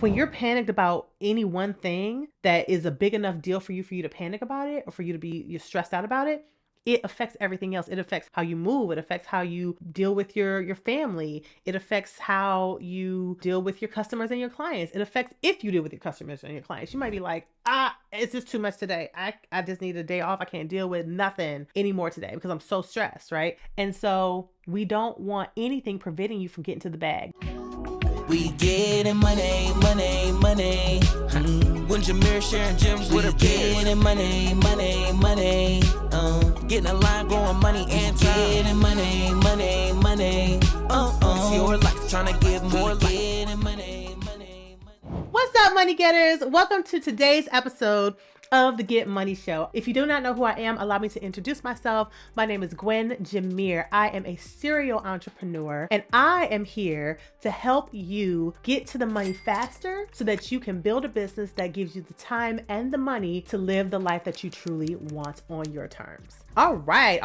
When you're panicked about any one thing that is a big enough deal for you to panic about it, or for you to be you're stressed out about it, it affects everything else. It affects how you move. It affects how you deal with your family. It affects how you deal with your customers and your clients. It affects if you deal with your customers and your clients. You might be like, it's just too much today. I just need a day off. I can't deal with nothing anymore today because I'm so stressed, right? And so we don't want anything preventing you from getting to the bag. We getting money, money, money. Gwen Jimmere sharing gems with her peers. Getting money, money, money. Getting a line, growing money and time. Getting money, money, money. It's your life, trying to give more life. Getting money, money, money. What's up, money getters? Welcome to today's episode of the Get Money Show. If you do not know who I am, allow me to introduce myself. My name is Gwen Jimmere. I am a serial entrepreneur, and I am here to help you get to the money faster so that you can build a business that gives you the time and the money to live the life that you truly want on your terms. All right.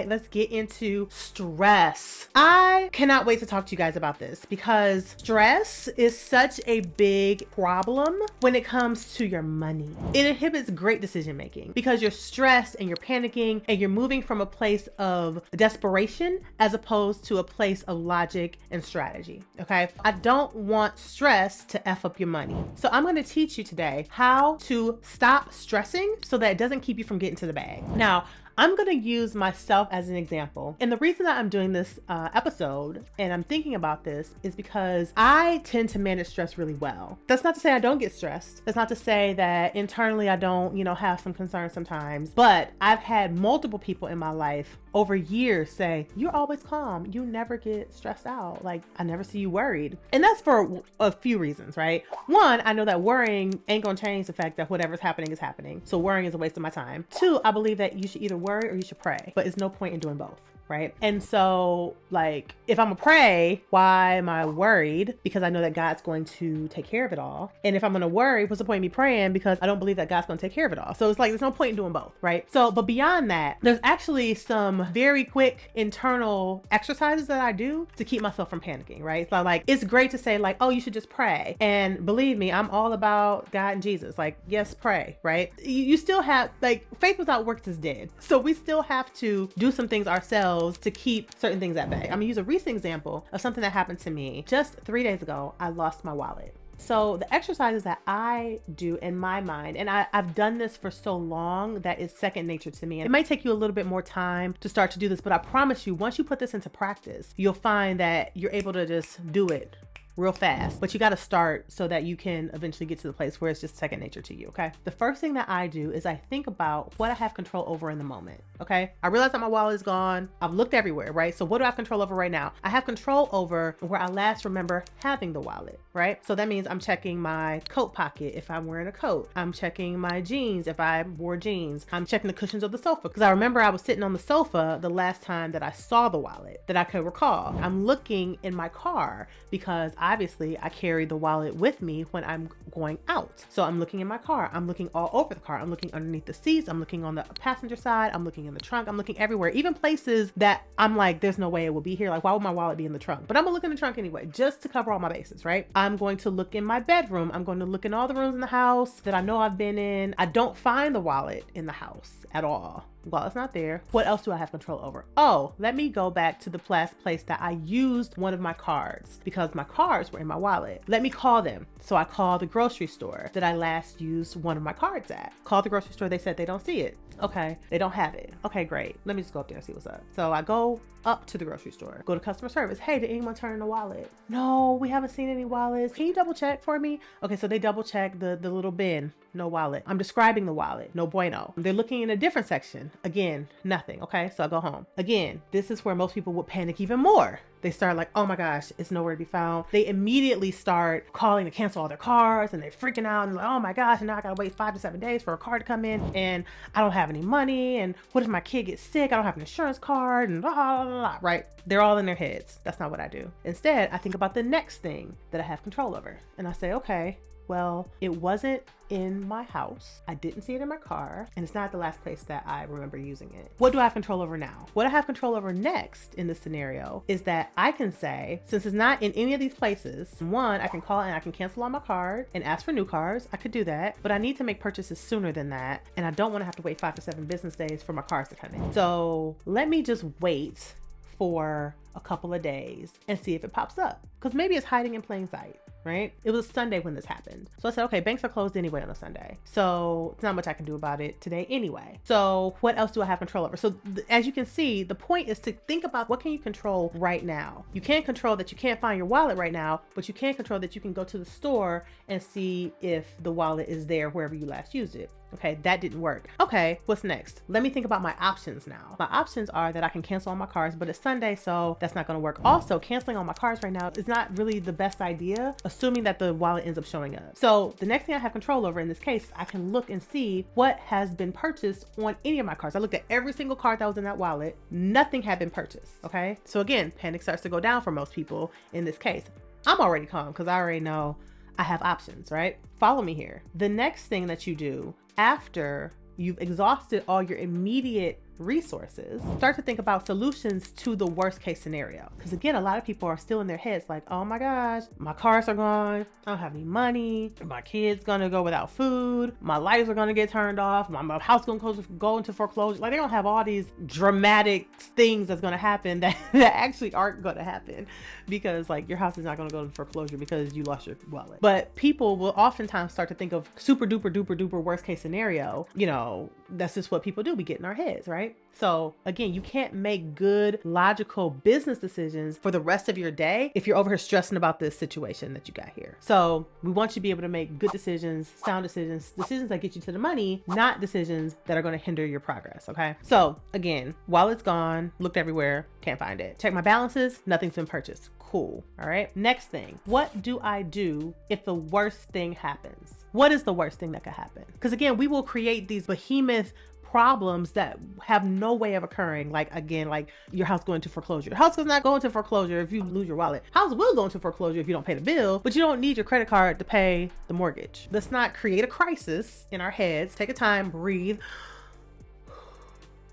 Let's get into stress. I cannot wait to talk to you guys about this because stress is such a big problem when it comes to your money. It inhibits great decision making because you're stressed and you're panicking and you're moving from a place of desperation as opposed to a place of logic and strategy. Okay. I don't want stress to F up your money. So I'm going to teach you today how to stop stressing so that it doesn't keep you from getting to the bag. Now, I'm going to use myself as an example. And the reason that I'm doing this episode and I'm thinking about this is because I tend to manage stress really well. That's not to say I don't get stressed. That's not to say that internally I don't, have some concerns sometimes. But I've had multiple people in my life over years say, you're always calm. You never get stressed out. Like, I never see you worried. And that's for a few reasons, right? One, I know that worrying ain't going to change the fact that whatever's happening is happening. So worrying is a waste of my time. Two, I believe that you should either worry or you should pray, but it's no point in doing both. Right. And so, like, if I'm gonna pray, why am I worried? Because I know that God's going to take care of it all. And if I'm gonna worry, what's the point in me praying? Because I don't believe that God's gonna take care of it all. So it's like, there's no point in doing both. Right. So, but beyond that, there's actually some very quick internal exercises that I do to keep myself from panicking. Right. So, like, it's great to say, like, oh, you should just pray. And believe me, I'm all about God and Jesus. Like, yes, pray. Right. You still have, like, faith without works is dead. So we still have to do some things ourselves to keep certain things at bay. I'm gonna use a recent example of something that happened to me. Just 3 days ago, I lost my wallet. So the exercises that I do in my mind, and I've done this for so long that it's second nature to me. And it might take you a little bit more time to start to do this, but I promise you, once you put this into practice, you'll find that you're able to just do it real fast, but you got to start so that you can eventually get to the place where it's just second nature to you. Okay. The first thing that I do is I think about what I have control over in the moment. Okay. I realize that my wallet is gone. I've looked everywhere, right? So what do I have control over right now? I have control over where I last remember having the wallet, right? So that means I'm checking my coat pocket if I'm wearing a coat. I'm checking my jeans if I wore jeans. I'm checking the cushions of the sofa because I remember I was sitting on the sofa the last time that I saw the wallet that I could recall. I'm looking in my car because obviously I carry the wallet with me when I'm going out. So I'm looking in my car. I'm looking all over the car. I'm looking underneath the seats. I'm looking on the passenger side. I'm looking in the trunk. I'm looking everywhere, even places that I'm like, there's no way it will be here. Like, why would my wallet be in the trunk? But I'm gonna look in the trunk anyway, just to cover all my bases, right? I'm going to look in my bedroom. I'm going to look in all the rooms in the house that I know I've been in. I don't find the wallet in the house at all. Well, it's not there. What else do I have control over? Oh, let me go back to the last place that I used one of my cards because my cards were in my wallet. Let me call them. So I called the grocery store that I last used one of my cards at. Called the grocery store. They said they don't see it. Okay. They don't have it. Okay, great. Let me just go up there and see what's up. So I go up to the grocery store, go to customer service. Hey, did anyone turn in a wallet? No, we haven't seen any wallets. Can you double check for me? Okay. So they double check the little bin. No wallet. I'm describing the wallet. No bueno. They're looking in a different section. Again, nothing. Okay. So I go home. Again, this is where most people would panic even more. They start like, oh my gosh, it's nowhere to be found. They immediately start calling to cancel all their cars and they're freaking out and like, oh my gosh, and now I gotta wait 5 to 7 days for a car to come in and I don't have any money. And what if my kid gets sick? I don't have an insurance card and blah, blah, blah, blah, right? They're all in their heads. That's not what I do. Instead, I think about the next thing that I have control over. And I say, okay, well, it wasn't in my house. I didn't see it in my car, and it's not the last place that I remember using it. What do I have control over now? What I have control over next in this scenario is that I can say, since it's not in any of these places, one, I can call and I can cancel on my card and ask for new cards. I could do that, but I need to make purchases sooner than that, and I don't want to have to wait 5 to 7 business days for my cards to come in. So let me just wait for a couple of days and see if it pops up, because maybe it's hiding in plain sight. Right? It was Sunday when this happened. So I said, okay, banks are closed anyway on a Sunday. So it's not much I can do about it today anyway. So what else do I have control over? So as you can see, the point is to think about what can you control right now. You can't control that you can't find your wallet right now, but you can control that you can go to the store and see if the wallet is there wherever you last used it. Okay, that didn't work. Okay, what's next? Let me think about my options now. My options are that I can cancel on my cards, but it's Sunday, so that's not gonna work. Also, canceling on my cards right now is not really the best idea, assuming that the wallet ends up showing up. So the next thing I have control over in this case, I can look and see what has been purchased on any of my cards. I looked at every single card that was in that wallet. Nothing had been purchased, okay? So again, panic starts to go down for most people in this case. I'm already calm because I already know I have options, right? Follow me here. The next thing that you do after you've exhausted all your immediate resources, start to think about solutions to the worst case scenario. Because again, a lot of people are still in their heads like, oh my gosh, my cars are gone, I don't have any money, my kid's gonna go without food, my lights are gonna get turned off, my house gonna go into foreclosure. Like, they don't have all these dramatic things that's gonna happen that actually aren't gonna happen, because like your house is not gonna go into foreclosure because you lost your wallet. But people will oftentimes start to think of super duper duper duper worst case scenario. You know, that's just what people do. We get in our heads, right? So again, you can't make good, logical business decisions for the rest of your day if you're over here stressing about this situation that you got here. So we want you to be able to make good decisions, sound decisions, decisions that get you to the money, not decisions that are going to hinder your progress. Okay. So again, wallet's gone, looked everywhere, can't find it. Check my balances, nothing's been purchased. Cool. All right. Next thing, what do I do if the worst thing happens? What is the worst thing that could happen? Because again, we will create these behemoth problems that have no way of occurring. Like, again, like your house going to foreclosure. Your house is not going to foreclosure if you lose your wallet. House will go into foreclosure if you don't pay the bill, but you don't need your credit card to pay the mortgage. Let's not create a crisis in our heads. Take a time, breathe,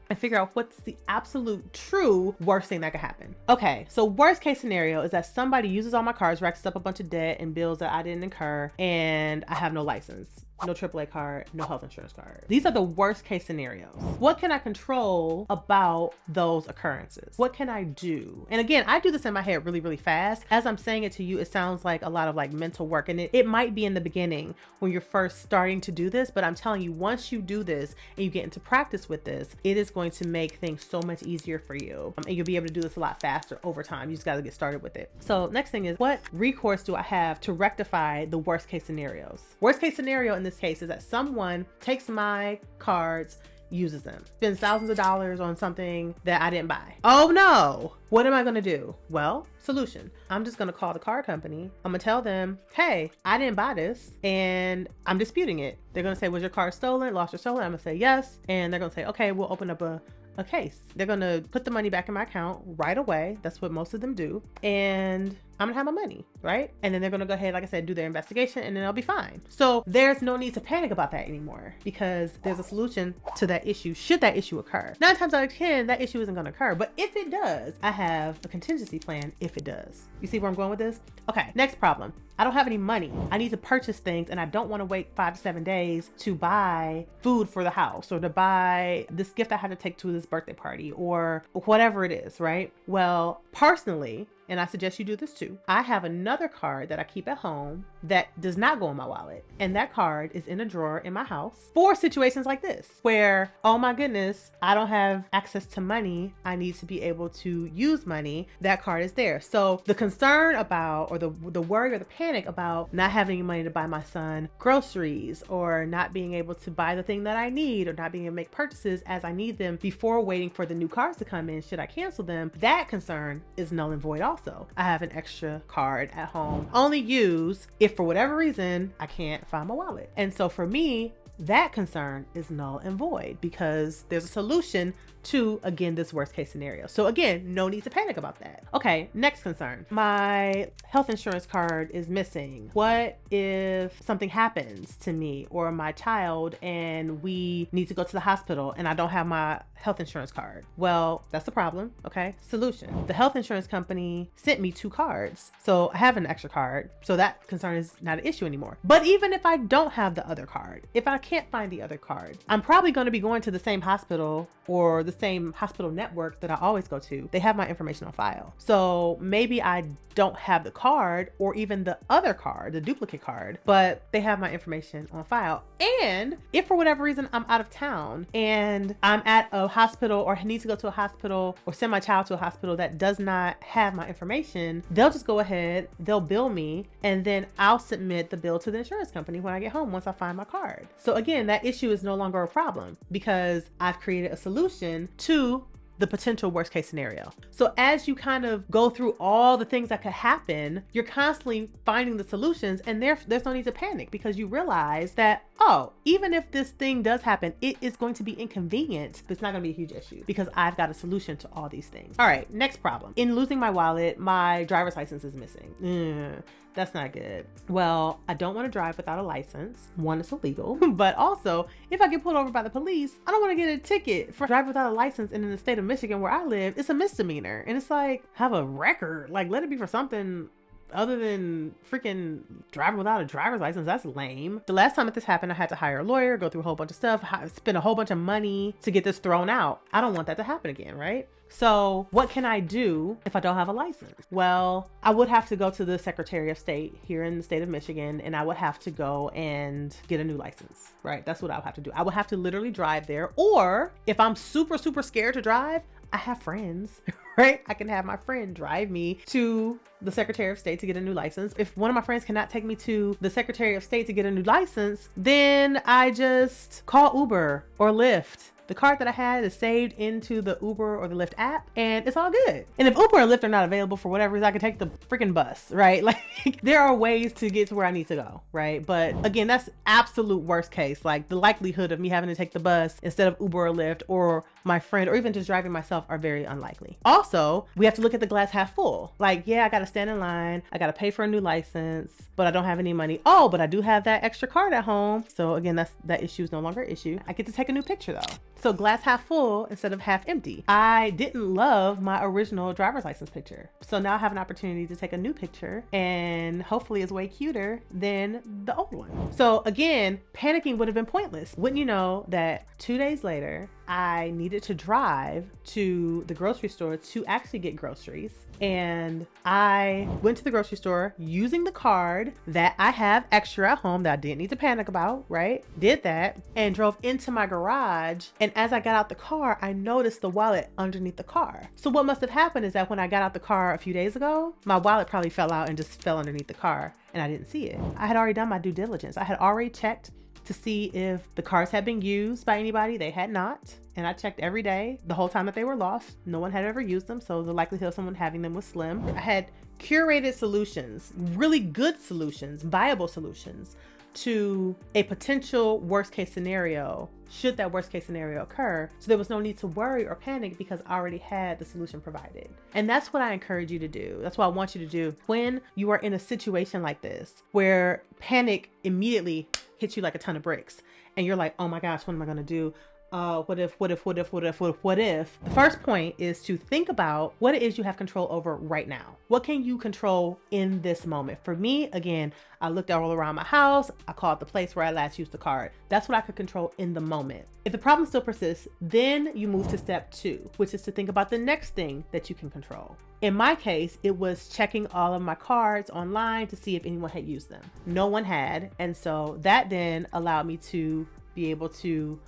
and figure out what's the absolute true worst thing that could happen. Okay, so worst case scenario is that somebody uses all my cards, racks up a bunch of debt and bills that I didn't incur, and I have no license, no AAA card, no health insurance card. These are the worst case scenarios. What can I control about those occurrences? What can I do? And again, I do this in my head really, really fast. As I'm saying it to you, it sounds like a lot of like mental work, and it might be in the beginning when you're first starting to do this, but I'm telling you, once you do this and you get into practice with this, it is going to make things so much easier for you. And you'll be able to do this a lot faster over time. You just got to get started with it. So next thing is, what recourse do I have to rectify the worst case scenarios? Worst case scenario in this case is that someone takes my cards, uses them, spends thousands of dollars on something that I didn't buy. Oh no, what am I gonna do? Well, solution. I'm just gonna call the card company. I'm gonna tell them, hey, I didn't buy this and I'm disputing it. They're gonna say, was your card stolen, lost or stolen? I'm gonna say yes. And they're gonna say, okay, we'll open up a case. They're gonna put the money back in my account right away. That's what most of them do. And I'm gonna have my money, right? And then they're gonna go ahead, like I said, do their investigation, and then I'll be fine. So there's no need to panic about that anymore, because there's a solution to that issue should that issue occur. 9 times out of 10, that issue isn't gonna occur. But if it does, I have a contingency plan if it does. You see where I'm going with this? Okay, next problem. I don't have any money. I need to purchase things, and I don't want to wait 5 to 7 days to buy food for the house, or to buy this gift I have to take to this birthday party, or whatever it is, right? Well, personally, and I suggest you do this too, I have another card that I keep at home that does not go in my wallet. And that card is in a drawer in my house for situations like this, where, oh my goodness, I don't have access to money, I need to be able to use money. That card is there. So the concern about, or the worry or the panic about not having money to buy my son groceries, or not being able to buy the thing that I need, or not being able to make purchases as I need them before waiting for the new cards to come in, should I cancel them, that concern is null and void also. I have an extra card at home, only use if for whatever reason I can't find my wallet. And so for me, that concern is null and void because there's a solution to, again, this worst case scenario. So again, no need to panic about that. Okay, next concern. My health insurance card is missing. What if something happens to me or my child and we need to go to the hospital and I don't have my health insurance card? Well, that's the problem. Okay, solution. The health insurance company sent me 2 cards. So I have an extra card. So that concern is not an issue anymore. But even if I don't have the other card, if I can't find the other card, I'm probably going to be going to the same hospital or the same hospital network that I always go to. They have my information on file. So maybe I don't have the card or even the other card, the duplicate card, but they have my information on file. And if for whatever reason I'm out of town and I'm at a hospital or need to go to a hospital or send my child to a hospital that does not have my information, they'll just go ahead, they'll bill me, and then I'll submit the bill to the insurance company when I get home once I find my card. So again, that issue is no longer a problem because I've created a solution to the potential worst case scenario. So as you kind of go through all the things that could happen, you're constantly finding the solutions, and there's no need to panic because you realize that, oh, even if this thing does happen, it is going to be inconvenient, but it's not going to be a huge issue because I've got a solution to all these things. All right, next problem. In losing my wallet, my driver's license is missing. That's not good. Well, I don't want to drive without a license. One, it's illegal, but also if I get pulled over by the police, I don't want to get a ticket for driving without a license. And in the state of Michigan where I live, it's a misdemeanor. And it's like, have a record, like let it be for something other than freaking driving without a driver's license. That's lame. The last time that this happened, I had to hire a lawyer, go through a whole bunch of stuff, spend a whole bunch of money to get this thrown out. I don't want that to happen again, right? So what can I do if I don't have a license? Well, I would have to go to the Secretary of State here in the state of Michigan, and I would have to go and get a new license, right? That's what I would have to do. I would have to literally drive there. Or if I'm super, super scared to drive, I have friends, right? I can have my friend drive me to the Secretary of State to get a new license. If one of my friends cannot take me to the Secretary of State to get a new license, then I just call Uber or Lyft. The card that I had is saved into the Uber or the Lyft app, and it's all good. And if Uber or Lyft are not available for whatever reason, I can take the freaking bus, right? Like there are ways to get to where I need to go, right? But again, that's absolute worst case. Like the likelihood of me having to take the bus instead of Uber or Lyft or my friend or even just driving myself are very unlikely. Also, we have to look at the glass half full. Like, yeah, I got to stand in line. I got to pay for a new license, but I don't have any money. Oh, but I do have that extra card at home. So again, that issue is no longer an issue. I get to take a new picture though. So glass half full instead of half empty. I didn't love my original driver's license picture. So now I have an opportunity to take a new picture and hopefully it's way cuter than the old one. So again, panicking would have been pointless. Wouldn't you know that 2 days later, I needed to drive to the grocery store to actually get groceries. And I went to the grocery store using the card that I have extra at home that I didn't need to panic about, right? Did that and drove into my garage. And as I got out the car, I noticed the wallet underneath the car. So what must have happened is that when I got out the car a few days ago, my wallet probably fell out and just fell underneath the car and I didn't see it. I had already done my due diligence. I had already checked to see if the cards had been used by anybody. They had not. And I checked every day the whole time that they were lost. No one had ever used them. So the likelihood of someone having them was slim. I had curated solutions, really good solutions, viable solutions to a potential worst case scenario should that worst case scenario occur. So there was no need to worry or panic because I already had the solution provided. And that's what I encourage you to do. That's what I want you to do when you are in a situation like this, where panic immediately hits you like a ton of bricks and you're like, oh my gosh, what am I going to do? What if? The first point is to think about what it is you have control over right now. What can you control in this moment? For me, again, I looked all around my house. I called the place where I last used the card. That's what I could control in the moment. If the problem still persists, then you move to step 2, which is to think about the next thing that you can control. In my case, it was checking all of my cards online to see if anyone had used them. No one had. And so that then allowed me to be able to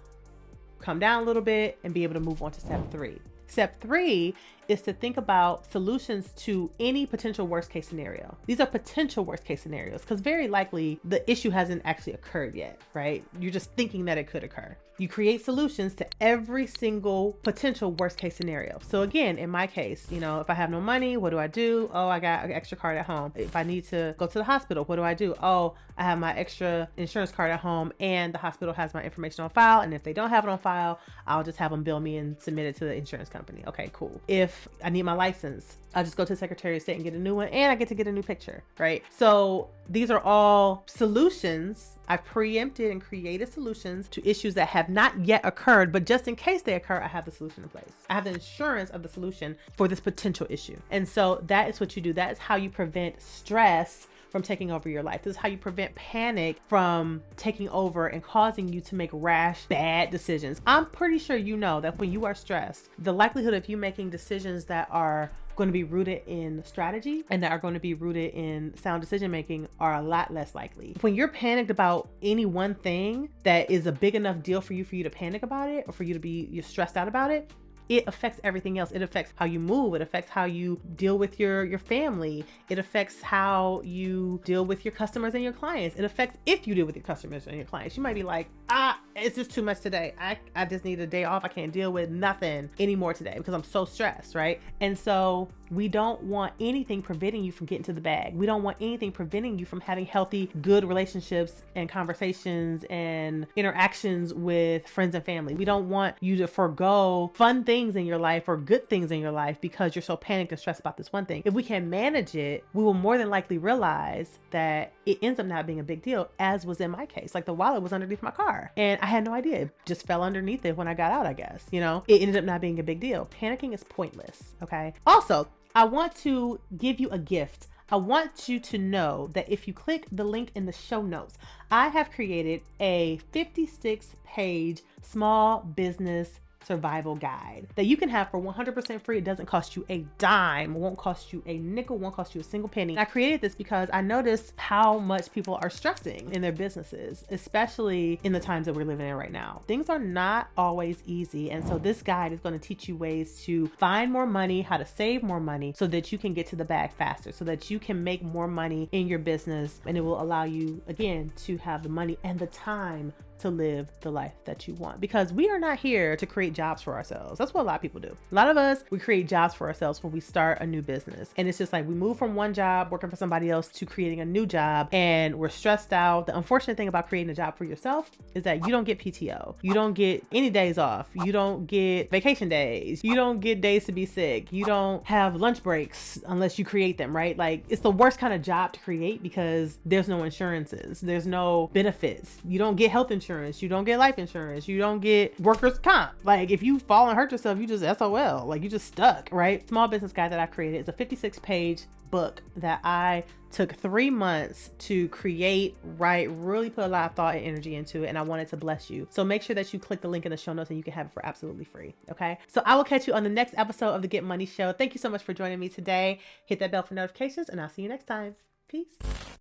come down a little bit and be able to move on to step 3. Step 3 is to think about solutions to any potential worst case scenario. These are potential worst case scenarios because very likely the issue hasn't actually occurred yet, right? You're just thinking that it could occur. You create solutions to every single potential worst case scenario. So again, in my case, if I have no money, what do I do? Oh, I got an extra card at home. If I need to go to the hospital, what do I do? Oh, I have my extra insurance card at home and the hospital has my information on file. And if they don't have it on file, I'll just have them bill me and submit it to the insurance company. Okay, cool. If I need my license, I'll just go to the Secretary of State and get a new one, and I get to get a new picture, right? So these are all solutions. I've preempted and created solutions to issues that have not yet occurred, but just in case they occur, I have the solution in place. I have the insurance of the solution for this potential issue. And so that is what you do. That is how you prevent stress from taking over your life. This is how you prevent panic from taking over and causing you to make rash, bad decisions. I'm pretty sure you know that when you are stressed, the likelihood of you making decisions that are going to be rooted in strategy and that are going to be rooted in sound decision making are a lot less likely. When you're panicked about any one thing that is a big enough deal for you to panic about it, or for you to be you're stressed out about it, it affects everything else. It affects how you move. It affects how you deal with your family. It affects how you deal with your customers and your clients. It affects if you deal with your customers and your clients. You might be like, it's just too much today. I just need a day off. I can't deal with nothing anymore today because I'm so stressed, right? And so we don't want anything preventing you from getting to the bag. We don't want anything preventing you from having healthy, good relationships and conversations and interactions with friends and family. We don't want you to forego fun things in your life or good things in your life because you're so panicked and stressed about this one thing. If we can manage it, we will more than likely realize that it ends up not being a big deal, as was in my case. Like the wallet was underneath my car and I had no idea. It just fell underneath it when I got out, I guess. It ended up not being a big deal. Panicking is pointless, okay? Also, I want to give you a gift. I want you to know that if you click the link in the show notes, I have created a 56-page small business survival guide that you can have for 100% free. It doesn't cost you a dime, won't cost you a nickel, won't cost you a single penny. And I created this because I noticed how much people are stressing in their businesses, especially in the times that we're living in right now. Things are not always easy. And so this guide is going to teach you ways to find more money, how to save more money so that you can get to the bag faster, so that you can make more money in your business. And it will allow you, again, to have the money and the time to live the life that you want, because we are not here to create jobs for ourselves. That's what a lot of people do. A lot of us, we create jobs for ourselves when we start a new business. And it's just like we move from one job working for somebody else to creating a new job and we're stressed out. The unfortunate thing about creating a job for yourself is that you don't get PTO. You don't get any days off. You don't get vacation days. You don't get days to be sick. You don't have lunch breaks unless you create them, right? Like it's the worst kind of job to create because there's no insurances. There's no benefits. You don't get health insurance. You don't get life insurance. You don't get workers' comp. Like if you fall and hurt yourself, you just SOL, like you just stuck, right? Small business guide that I created is a 56-page book that I took 3 months to create, write, really put a lot of thought and energy into it. And I wanted to bless you. So make sure that you click the link in the show notes and you can have it for absolutely free. Okay. So I will catch you on the next episode of the Get Money Show. Thank you so much for joining me today. Hit that bell for notifications and I'll see you next time. Peace.